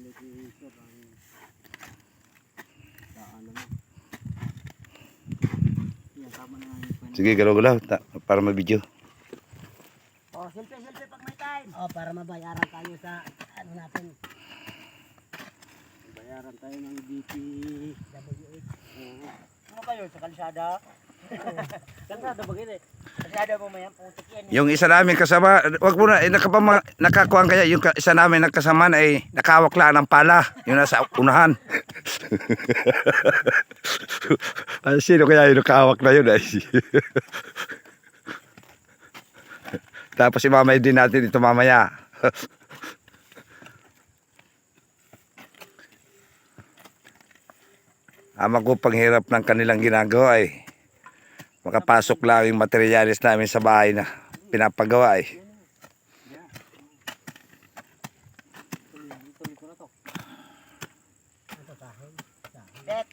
ulit ni Sir ang daan naman. Yan, tama na nga. Sige, galaw-galaw para ma-video. Oh, selfie pag may time. Oh, para mabayaran tayo sa ano natin. Bayaran tayo ng DPWH. Ano kayo sa kalsada? Kalsada ba gini? Kalsada mo mayan, putik yan. Yung isa namin kasama, wag mo na, nakakuhaan kaya yung isa namin nagkasama ay nakawak lang ng pala. Yung nasa unahan. Ay, sino kaya yung nakawak na yun ay? Tapos imamay din natin ito mamaya. Ama ko panghirap ng kanilang ginagawa ay makapasok lang yung materialis namin sa bahay na pinapagawa ay. Bet,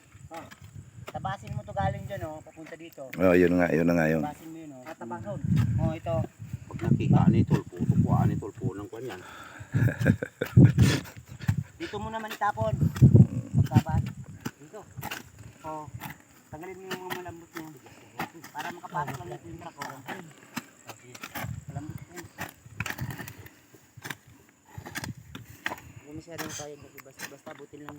tabasin mo to galing dyan, oh, papunta dito. Oh, yun nga yun. Tabasin mo yun, oh. Tabasin. Oh, ito. pag nakita ni Tolpo, tupuan ni Tolpo ng kanyan. Dito mo naman itapon. Tabas. Dito. Oh, tanggalin mo yung mga malambot niya. Para makapasok lang natin yung truck, oh. Malambot yan. Huwag masyadong kaya, basta butin lang.